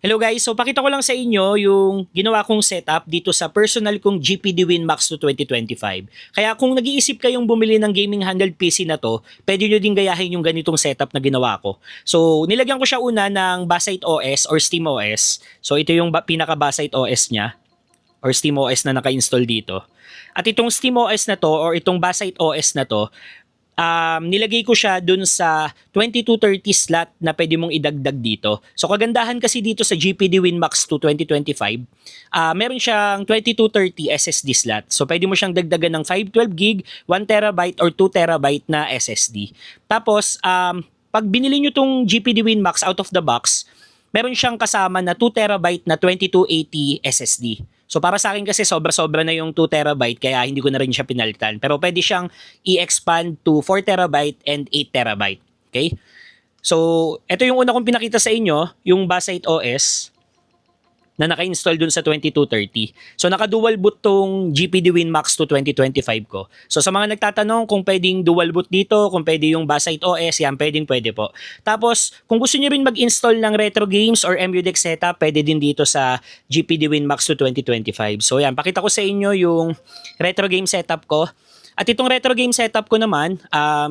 Hello guys, so pakita ko lang sa inyo yung ginawa kong setup dito sa personal kong GPD Win Max 2 2025. Kaya kung nag-iisip kayong bumili ng gaming handheld PC na to, pwede nyo din gayahin yung ganitong setup na ginawa ko. So nilagyan ko siya una ng Basite OS or Steam OS. So ito yung pinaka Basite OS niya or Steam OS na naka-install dito. At itong Steam OS na to or itong Basite OS na to, nilagay ko siya dun sa 2230 slot na pwede mong idagdag dito. So kagandahan kasi dito sa GPD Win Max 2 2025, meron siyang 2230 SSD slot. So pwede mo siyang dagdagan ng 512 gig, 1 terabyte or 2 terabyte na SSD. Tapos pag binili nyo tong GPD Win Max out of the box, meron siyang kasama na 2 terabyte na 2280 SSD. So para sa akin kasi sobra-sobra na yung 2 terabyte kaya hindi ko na rin siya pinalitan. Pero pwede siyang i-expand to 4 terabyte and 8 terabyte. Okay? So ito yung una kong pinakita sa inyo, yung Basite OS na naka-install dun sa 2230. So naka-dual boot tong GPD Win Max 2 2025 ko. So sa mga nagtatanong kung pwedeng dual boot dito, kung pwede yung Basite OS, yan pwede po. Tapos kung gusto niyo rin mag-install ng retro games or MUDEX setup, pwede din dito sa GPD Win Max 2 2025. So yan, pakita ko sa inyo yung retro game setup ko. At itong retro game setup ko naman,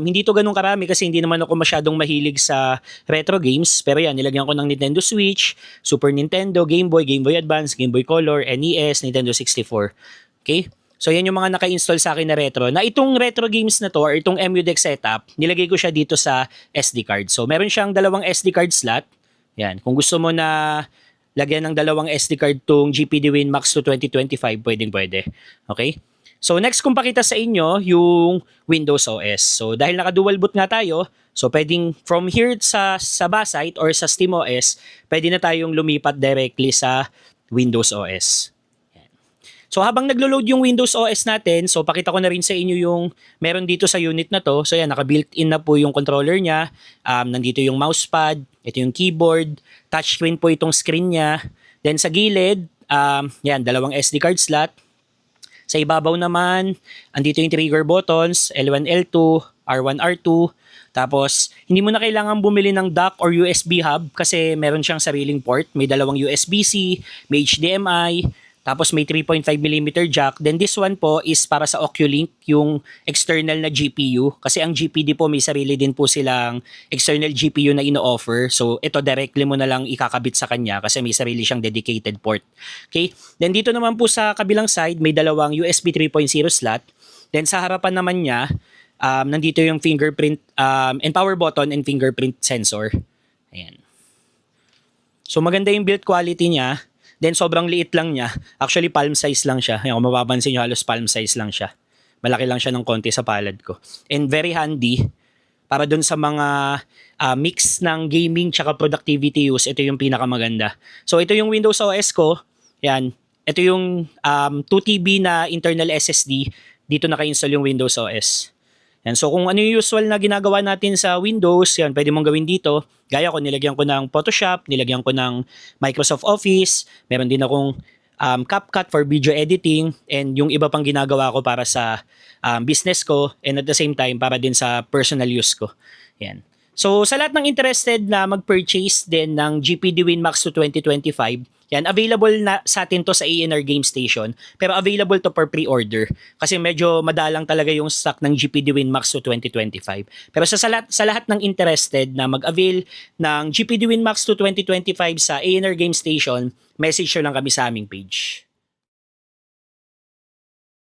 hindi to ganun karami kasi hindi naman ako masyadong mahilig sa retro games. Pero yan, nilagyan ko ng Nintendo Switch, Super Nintendo, Game Boy, Game Boy Advance, Game Boy Color, NES, Nintendo 64. Okay? So yan yung mga naka-install sa akin na retro. Na itong retro games na to or itong MUDEX setup, nilagay ko siya dito sa SD card. So meron siyang dalawang SD card slot. Yan, kung gusto mo na lagyan ng dalawang SD card tong GPD Win Max 2 2025, pwede. Okay? So next kong pakita sa inyo yung Windows OS. So dahil naka-dual boot nga tayo, so pwedeng from here sa Basite or sa Steam OS, pwede na tayong lumipat directly sa Windows OS. So habang naglo-load yung Windows OS natin, so pakita ko na rin sa inyo yung meron dito sa unit na to. So yan, naka-built-in na po yung controller niya. Nandito yung mousepad, ito yung keyboard, touchscreen po itong screen niya. Then sa gilid, yan, dalawang SD card slot. Sa ibabaw naman, andito yung trigger buttons, L1, L2, R1, R2. Tapos, hindi mo na kailangan bumili ng dock or USB hub kasi meron siyang sariling port. May dalawang USB-C, may HDMI, tapos may 3.5mm jack. Then this one po is para sa Oculink, yung external na GPU. Kasi ang GPD po may sarili din po silang external GPU na ino-offer. So ito directly mo na lang ikakabit sa kanya kasi may sarili siyang dedicated port. Okay? Then dito naman po sa kabilang side, may dalawang USB 3.0 slot. Then sa harapan naman niya, nandito yung fingerprint and power button and fingerprint sensor. Ayan. So maganda yung build quality niya. Then sobrang liit lang niya. Actually palm size lang siya. Kung mapapansin nyo, halos palm size lang siya. Malaki lang siya ng konti sa palad ko. And very handy. Para dun sa mga mix ng gaming tsaka productivity use, ito yung pinakamaganda. So ito yung Windows OS ko. Yan. Ito yung 2TB na internal SSD. Dito naka-install yung Windows OS. Yan. So kung ano yung usual na ginagawa natin sa Windows, yan, pwede mong gawin dito. Gaya ko, nilagyan ko ng Photoshop, nilagyan ko ng Microsoft Office, meron din akong CapCut for video editing, and yung iba pang ginagawa ko para sa business ko, and at the same time, para din sa personal use ko. Yan. So sa lahat ng interested na mag-purchase din ng GPD Win Max 2 2025, yan, available na sa atin to sa ANR Game Station, pero available to per pre-order kasi medyo madalang talaga yung stock ng GPD Win Max 2 2025. Pero sa lahat ng interested na mag-avail ng GPD Win Max 2 2025 sa ANR Game Station, message nyo lang kami sa aming page.